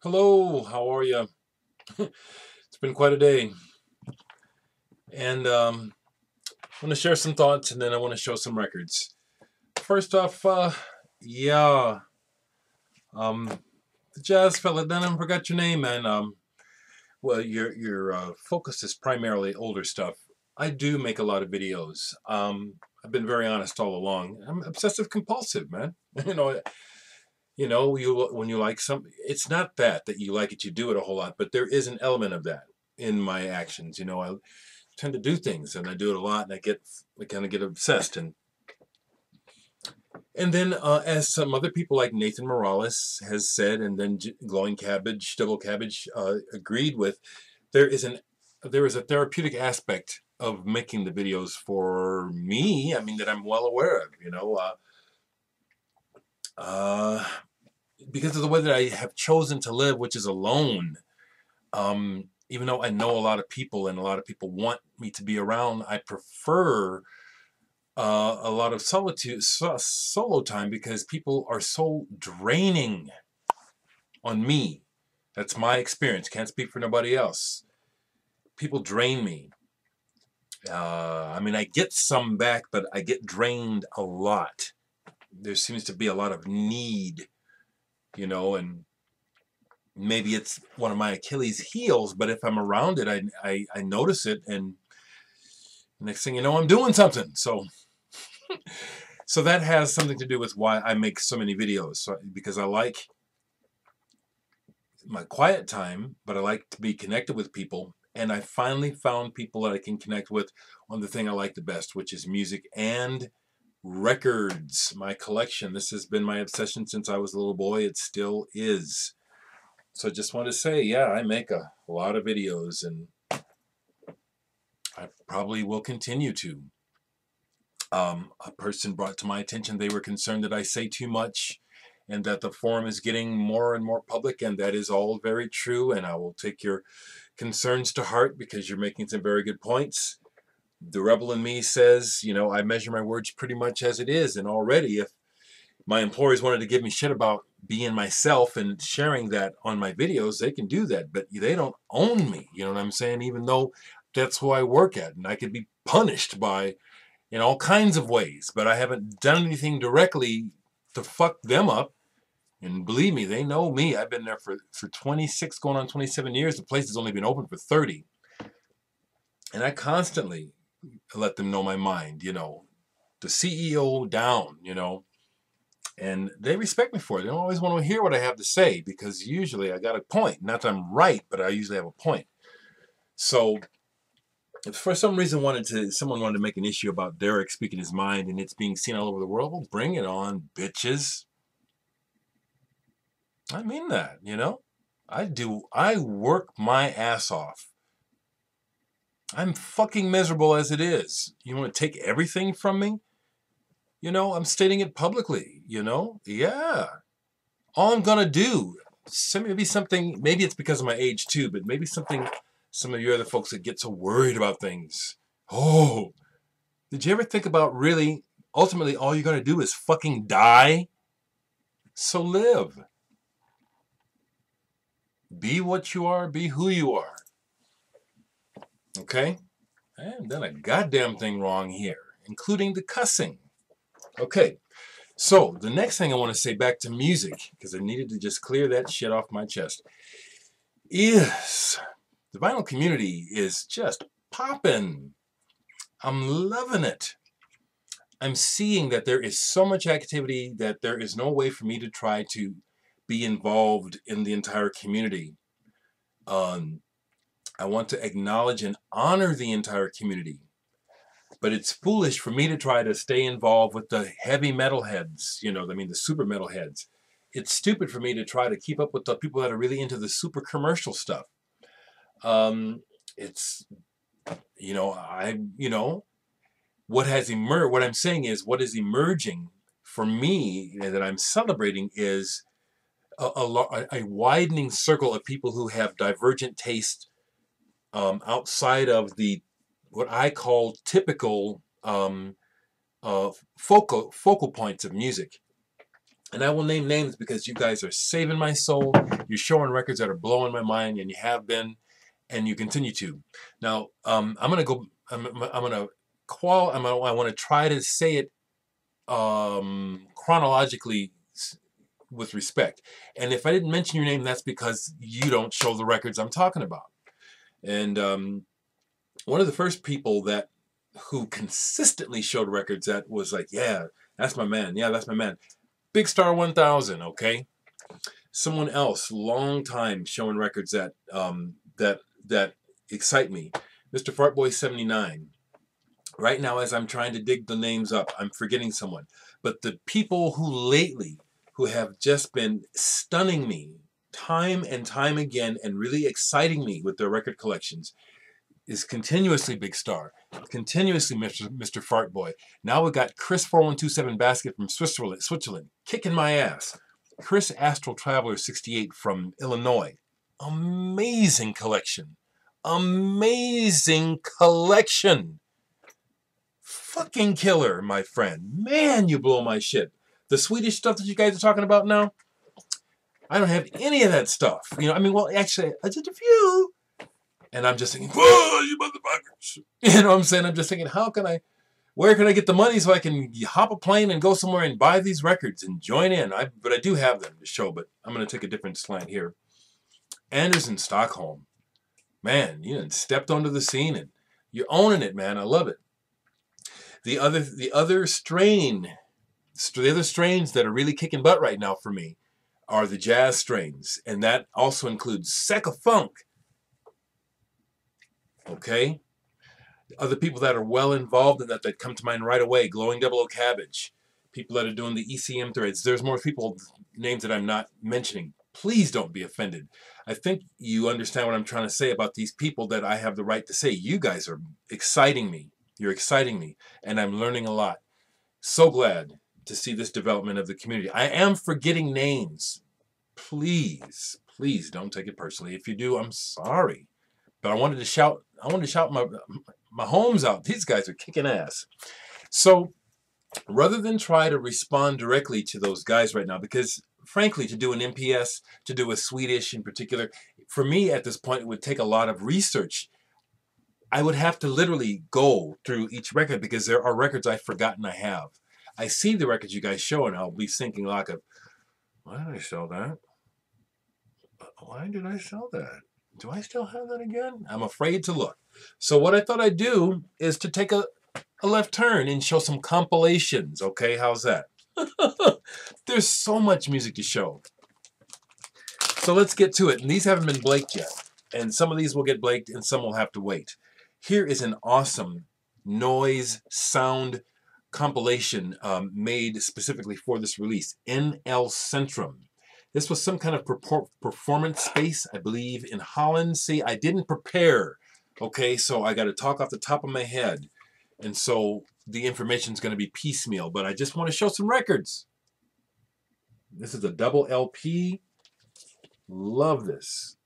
Hello, how are you? It's been quite a day, and I want to share some thoughts, and then I want to show some records. First off, yeah, um, the jazz fella. Then I forgot your name, man. Well, your focus is primarily older stuff. I do make a lot of videos. I've been very honest all along. I'm obsessive compulsive, man. You when you like something, it's not that you like it, you do it a whole lot, but there is an element of that in my actions. I tend to do things and I do it a lot, and I kind of get obsessed. And then as some other people like Nathan Morales has said, and then Glowing Cabbage, Double Cabbage agreed with, there is an there is a therapeutic aspect of making the videos for me. I mean, that I'm well aware of. Uh, because of the way that I have chosen to live, which is alone. Even though I know a lot of people and a lot of people want me to be around, I prefer a lot of solo time, because people are so draining on me. That's my experience. Can't speak for nobody else. People drain me. I mean, I get some back, but I get drained a lot. There seems to be a lot of need, and maybe it's one of my Achilles heels, but if I'm around it, I notice it, and next thing you know, I'm doing something. So that has something to do with why I make so many videos. Because I like my quiet time, but I like to be connected with people. And I finally found people that I can connect with on the thing I like the best, which is music and records. My collection. This has been my obsession since I was a little boy. It still is. So I just want to say, yeah, I make a lot of videos, and I probably will continue to. A person brought to my attention, they were concerned that I say too much and that the forum is getting more and more public, and that is all very true, and I will take your concerns to heart because you're making some very good points. The rebel in me says, I measure my words pretty much as it is, and already if my employers wanted to give me shit about being myself and sharing that on my videos, they can do that, but they don't own me, you know what I'm saying? Even though that's who I work at, and I could be punished by in all kinds of ways, but I haven't done anything directly to fuck them up. And believe me, they know me. I've been there for 26, going on 27 years. The place has only been open for 30. And I constantly let them know my mind, the CEO down, and they respect me for it. They don't always want to hear what I have to say, because usually I got a point. Not that I'm right, but I usually have a point. So if for some reason someone wanted to make an issue about Dereck speaking his mind and it's being seen all over the world, well, bring it on, bitches. I mean that, I work my ass off. I'm fucking miserable as it is. You want to take everything from me? I'm stating it publicly, Yeah. All I'm gonna do, maybe it's because of my age too, but maybe something some of you other folks that get so worried about things. Oh, did you ever think about really, ultimately, all you're going to do is fucking die? So live. Be what you are, be who you are. Okay? I haven't done a goddamn thing wrong here, including the cussing. Okay, so the next thing I want to say, back to music, because I needed to just clear that shit off my chest, is the vinyl community is just popping. I'm loving it. I'm seeing that there is so much activity that there is no way for me to try to be involved in the entire community. I want to acknowledge and honor the entire community, but it's foolish for me to try to stay involved with the heavy metal heads, the super metal heads. It's stupid for me to try to keep up with the people that are really into the super commercial stuff. It's, what has emerged, what I'm saying is, what is emerging for me that I'm celebrating is a widening circle of people who have divergent taste outside of what I call typical focal points of music. And I will name names because you guys are saving my soul. You're showing records that are blowing my mind, and you have been, and you continue to. Now, I'm gonna go. I want to try to say it chronologically with respect. And if I didn't mention your name, that's because you don't show the records I'm talking about. And one of the first people who consistently showed records that was like, yeah, that's my man. Yeah, that's my man. Big Star 1000, okay? Someone else, long time showing records that that excite me. Mr. Fartboy 79. Right now, as I'm trying to dig the names up, I'm forgetting someone. But the people who have just been stunning me time and time again and really exciting me with their record collections is continuously Big Star, continuously Mr. Fartboy. Now we got Chris 4127 Basket from Switzerland, kicking my ass. Chris Astral Traveler 68 from Illinois. Amazing collection. Amazing collection. Fucking killer, my friend. Man, you blow my shit. The Swedish stuff that you guys are talking about now, I don't have any of that stuff. You know, I mean, well, actually, just a few. And I'm just thinking, whoa, you motherfuckers. You know what I'm saying? I'm just thinking, where can I get the money so I can hop a plane and go somewhere and buy these records and join in? But I do have them to show, but I'm going to take a different slant here. Anders in Stockholm. Man, you done stepped onto the scene and you're owning it, man. I love it. The other strains that are really kicking butt right now for me are the jazz strains. And that also includes Secka Funk. Okay? Other people that are well involved in that come to mind right away. Glowing Double O Cabbage. People that are doing the ECM threads. There's more people, names that I'm not mentioning. Please don't be offended. I think you understand what I'm trying to say about these people that I have the right to say. You guys are exciting me. You're exciting me. And I'm learning a lot. So glad to see this development of the community. I am forgetting names. Please, please don't take it personally. If you do, I'm sorry. But I wanted to shout my homes out. These guys are kicking ass. So rather than try to respond directly to those guys right now, because frankly, to do an MPS, to do a Swedish in particular, for me at this point, it would take a lot of research. I would have to literally go through each record because there are records I've forgotten I have. I see the records you guys show and I'll be thinking like, why did I sell that? Why did I sell that? Do I still have that again? I'm afraid to look. So what I thought I'd do is to take a left turn and show some compilations. Okay, how's that? There's so much music to show. So let's get to it. And these haven't been blaked yet. And some of these will get blaked and some will have to wait. Here is an awesome noise sound compilation made specifically for this release. NL Centrum. This was some kind of performance space, I believe, in Holland. See, I didn't prepare. Okay, so I got to talk off the top of my head. And so the information is going to be piecemeal, but I just want to show some records. This is a double LP. Love this.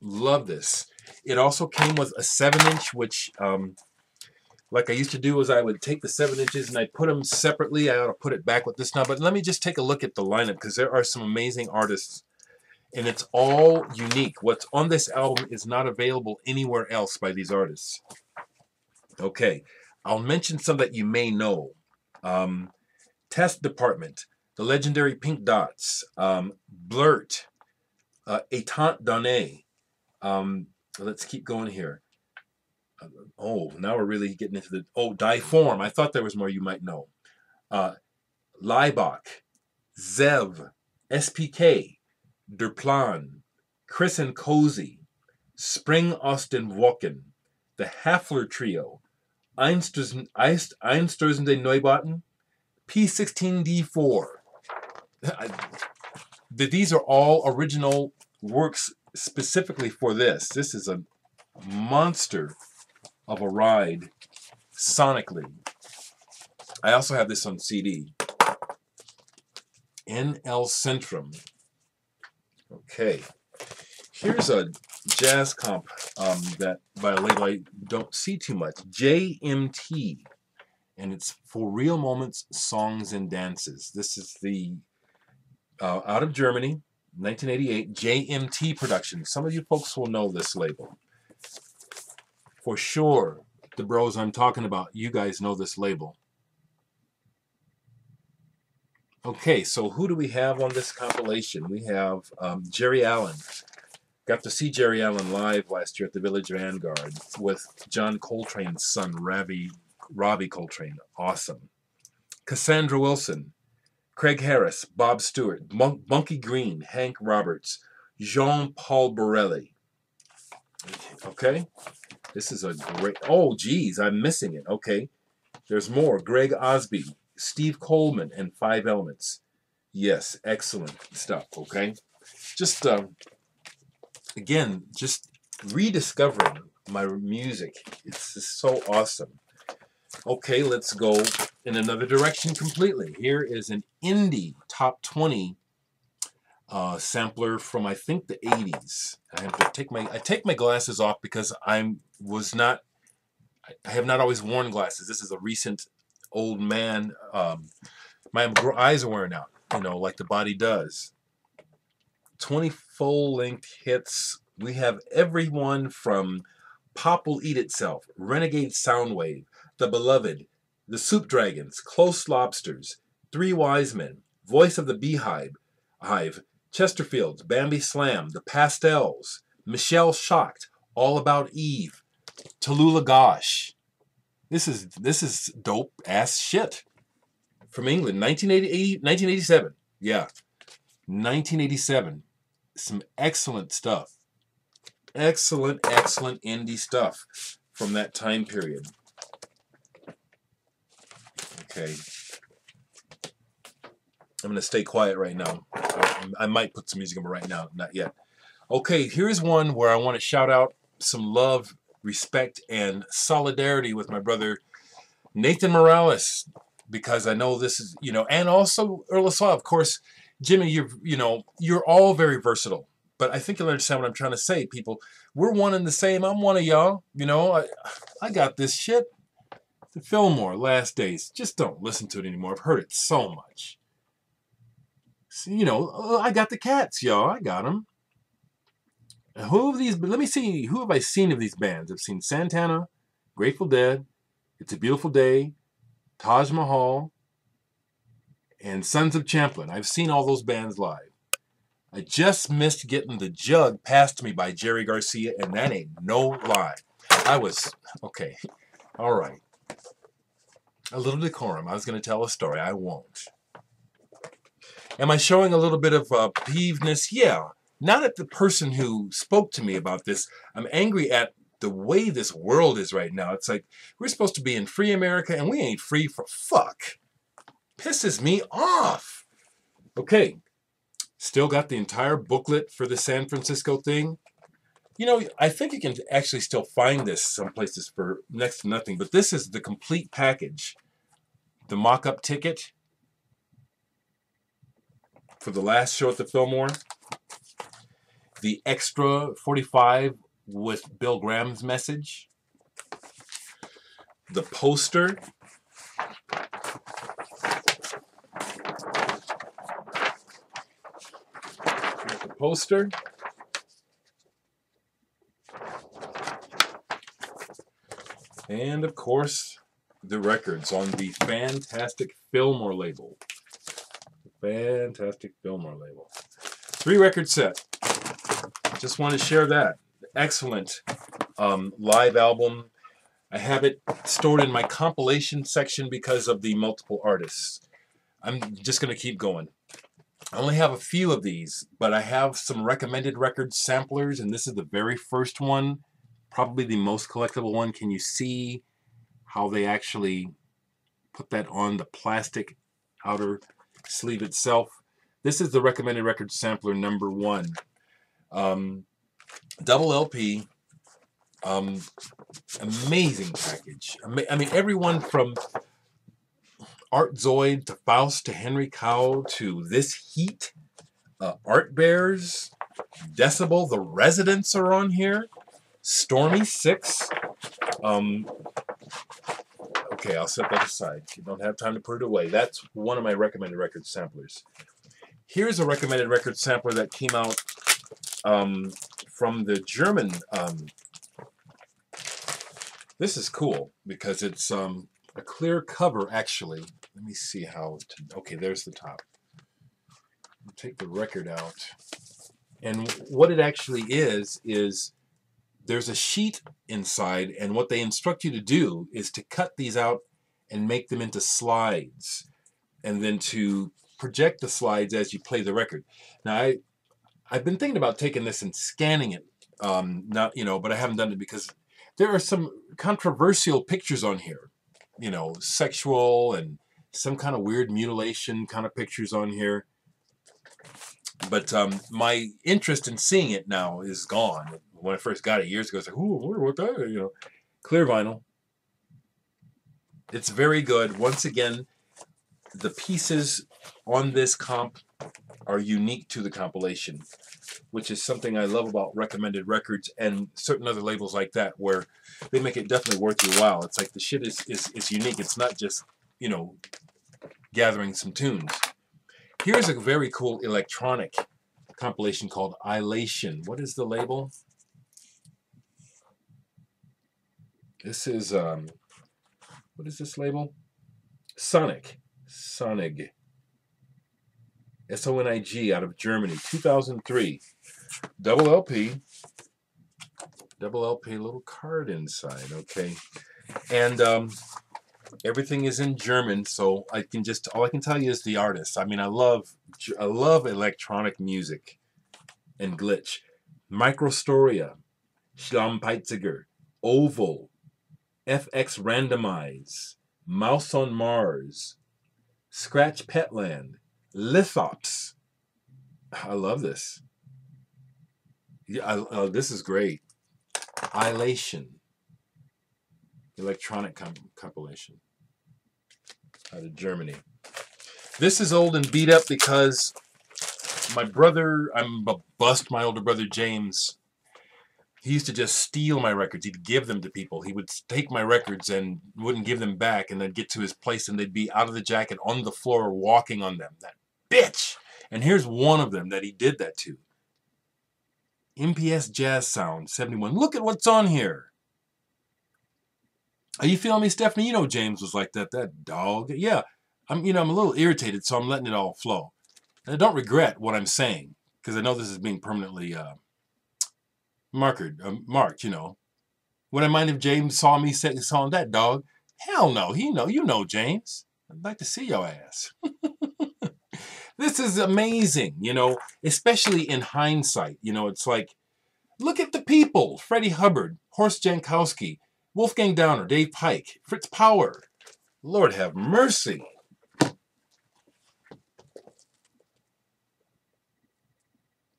Love this. It also came with a 7-inch, which, like I used to do, is I would take the 7 inches and I'd put them separately. I ought to put it back with this now, but let me just take a look at the lineup because there are some amazing artists and it's all unique. What's on this album is not available anywhere else by these artists. Okay, I'll mention some that you may know. Test Department, the legendary Pink Dots, Blurt, Étant Donné. Let's keep going here. Now we're really getting into the... Diform. I thought there was more you might know. Laibach, Zev, SPK, Der Plan, Chris and Cozy, Spring Austin Woken, the Hafler Trio, Einstürzende Neubauten, P16D4. These are all original works specifically for this. This is a monster of a ride sonically. I also have this on CD. NL Centrum. Okay. Here's a jazz comp that by a label I don't see too much. JMT. and it's For Real Moments, Songs and Dances. This is the out of Germany, 1988, JMT production. Some of you folks will know this label. For sure, the bros I'm talking about, you guys know this label. Okay, so who do we have on this compilation? We have Jerry Allen. Got to see Jerry Allen live last year at the Village Vanguard with John Coltrane's son, Robbie Coltrane. Awesome. Cassandra Wilson, Craig Harris, Bob Stewart, Bunky Green, Hank Roberts, Jean-Paul Borelli. Okay, this is a great... Oh, geez, I'm missing it. Okay, there's more. Greg Osby, Steve Coleman, and Five Elements. Yes, excellent stuff, okay? Just... again, just rediscovering my music. It's just so awesome. Okay, let's go in another direction completely. Here is an indie top 20 sampler from, I think, the 80s. I have to take my glasses off because I have not always worn glasses. This is a recent old man. My eyes are wearing out, you know, like the body does. 20 full-length hits. We have everyone from Pop Will Eat Itself, Renegade Soundwave, The Beloved, The Soup Dragons, Close Lobsters, Three Wise Men, Voice of the Beehive, Chesterfields, Bambi Slam, The Pastels, Michelle Shocked, All About Eve, Tallulah Gosh. This is dope ass shit. From England, 1987. Yeah, 1987. Some excellent stuff. Excellent indie stuff from that time period. Okay. I'm going to stay quiet right now. I might put some music in, but right now, not yet. Okay, here's one where I want to shout out some love, respect, and solidarity with my brother Nathan Morales, because I know this is, you know, and also Earl LaSalle. Of course, Jimmy, you're all very versatile. But I think you'll understand what I'm trying to say, people. We're one and the same. I'm one of y'all. You know, I got this shit. The Fillmore, Last Days. Just don't listen to it anymore. I've heard it so much. So, you know, I got the Cats, y'all. I got them. Who of these? Let me see. Who have I seen of these bands? I've seen Santana, Grateful Dead, It's a Beautiful Day, Taj Mahal, and Sons of Champlin. I've seen all those bands live. I just missed getting the jug passed to me by Jerry Garcia, and that ain't no lie. Okay, all right. A little decorum. I was going to tell a story. I won't. Am I showing a little bit of peevedness? Yeah. Not at the person who spoke to me about this. I'm angry at the way this world is right now. It's like, we're supposed to be in free America, and we ain't free for fuck. Pisses me off. Okay. Still got the entire booklet for the San Francisco thing. You know, I think you can actually still find this some places for next to nothing, but this is the complete package. The mock-up ticket for the last show at the Fillmore. The extra 45 with Bill Graham's message. The poster. Poster. And of course, the records on the fantastic Fillmore label. Fantastic Fillmore label. 3-record set. Just want to share that. Excellent live album. I have it stored in my compilation section because of the multiple artists. I'm just going to keep going. I only have a few of these, but I have some recommended record samplers, and this is the very first one, probably the most collectible one. Can you see how they actually put that on the plastic outer sleeve itself? This is the recommended record sampler number 1. Double LP, amazing package. I mean, everyone from Art Zoid to Faust to Henry Cow to This Heat, Art Bears, Decibel, The Residents are on here, Stormy 6, Okay, I'll set that aside. You don't have time to put it away. That's one of my recommended record samplers. Here's a recommended record sampler that came out from the German. This is cool because it's a clear cover, actually. Let me see how. Okay, there's the top. I'll take the record out. And what it actually is there's a sheet inside, and what they instruct you to do is to cut these out and make them into slides, and then to project the slides as you play the record. Now, I've been thinking about taking this and scanning it, not, but I haven't done it because there are some controversial pictures on here, sexual and some kind of weird mutilation kind of pictures on here. But my interest in seeing it now is gone. When I first got it years ago, I was like, "Ooh, what that?" Clear vinyl. It's very good. Once again, the pieces on this comp are unique to the compilation, which is something I love about recommended records and certain other labels like that, where they make it definitely worth your while. It's like the shit is unique. It's not just, gathering some tunes. Here's a very cool electronic compilation called Elation. What is the label? This is, what is this label? Sonig. Sonig. S-O-N-I-G out of Germany. 2003. Double LP. Double LP, little card inside. Okay. And everything is in German, so all I can tell you is the artist. I mean, I love electronic music and glitch. Microstoria, Schlammpeiziger, Oval, FX Randomize, Mouse on Mars, Scratch Petland, Lithops. I love this. Yeah, this is great. Elation. Electronic compilation out of Germany. This is old and beat up because my brother, I'm a bust, my older brother James, he used to just steal my records. He'd give them to people. He would take my records and wouldn't give them back, and then get to his place and they'd be out of the jacket on the floor walking on them. That bitch! And here's one of them that he did that to. MPS Jazz Sound 71. Look at what's on here. Are you feeling me, Stephanie? James was like that dog. Yeah, I'm a little irritated, so I'm letting it all flow. And I don't regret what I'm saying, because I know this is being permanently marked. Would I mind if James saw me saw that dog? Hell no. You know James. I'd like to see your ass. This is amazing, especially in hindsight. It's like, look at the people. Freddie Hubbard, Horst Jankowski, Wolfgang Downer, Dave Pike, Fritz Power. Lord have mercy.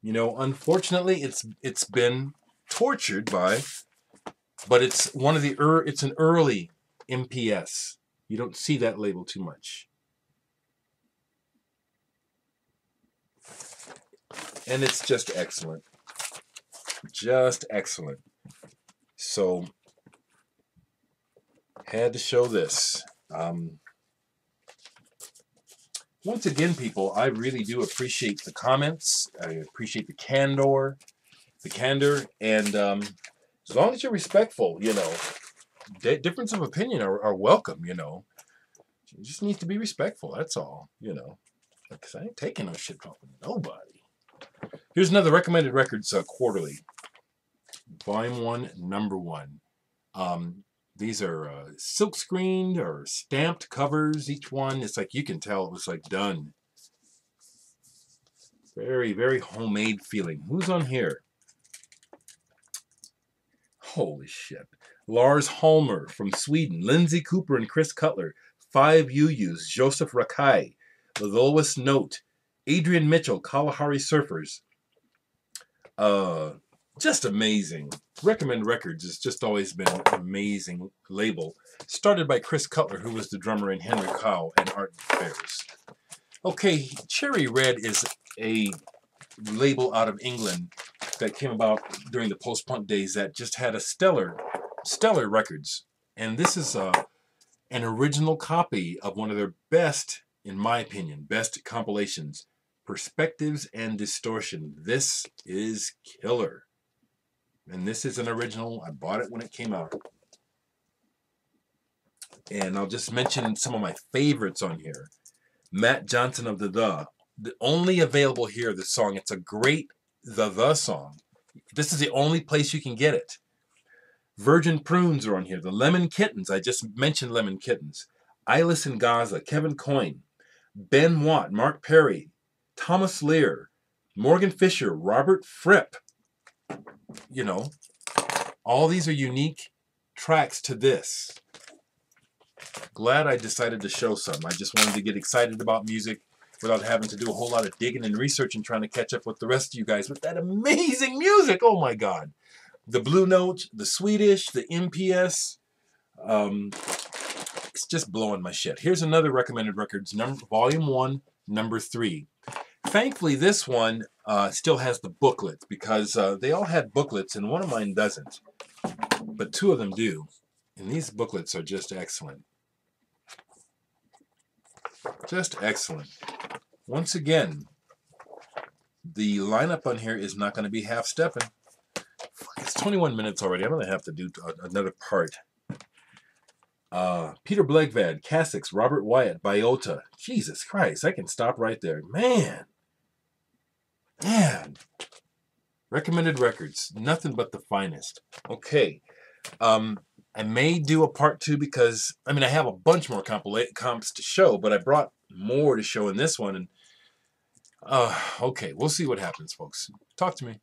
Unfortunately, it's been tortured by, but it's one of it's an early MPS. You don't see that label too much. And it's just excellent. Just excellent. So, had to show this. Once again, people, I really do appreciate the comments. I appreciate the candor, and as long as you're respectful, difference of opinion are welcome. You just need to be respectful. That's all. Because I ain't taking no shit from nobody. Here's another recommended records quarterly, volume 1, number 1. These are silk screened or stamped covers. Each one, it's like you can tell it was like done. Very, very homemade feeling. Who's on here? Holy shit. Lars Holmer from Sweden. Lindsay Cooper and Chris Cutler. 5 UUs. Joseph Rakai. The Lowest Note. Adrian Mitchell. Kalahari Surfers. Just amazing. Recommend Records has just always been an amazing label. Started by Chris Cutler, who was the drummer in Henry Cow and Art Fairs. Okay, Cherry Red is a label out of England that came about during the post-punk days that just had a stellar records. And this is an original copy of one of their best, in my opinion, best compilations, Perspectives and Distortion. This is killer. And this is an original. I bought it when it came out. And I'll just mention some of my favorites on here. Matt Johnson of The only available here, this song. It's a great The song. This is the only place you can get it. Virgin Prunes are on here. The Lemon Kittens. I just mentioned Lemon Kittens. Eyeless in Gaza. Kevin Coyne. Ben Watt. Mark Perry. Thomas Lear. Morgan Fisher. Robert Fripp. You know, all these are unique tracks to this. Glad I decided to show some. I just wanted to get excited about music without having to do a whole lot of digging and research and trying to catch up with the rest of you guys with that amazing music. Oh my God. The Blue Note, the Swedish, the MPS. It's just blowing my shit. Here's another recommended records, volume 1, number 3. Thankfully, this one still has the booklet because they all had booklets and one of mine doesn't. But 2 of them do. And these booklets are just excellent. Just excellent. Once again, the lineup on here is not going to be half-stepping. It's 21 minutes already. I'm going to have to do another part. Peter Blegvad, Cassix, Robert Wyatt, Biota. Jesus Christ, I can stop right there. Man. Recommended records. Nothing but the finest. Okay. I may do a part 2 because, I mean, I have a bunch more comps to show, but I brought more to show in this one. And okay, we'll see what happens, folks. Talk to me.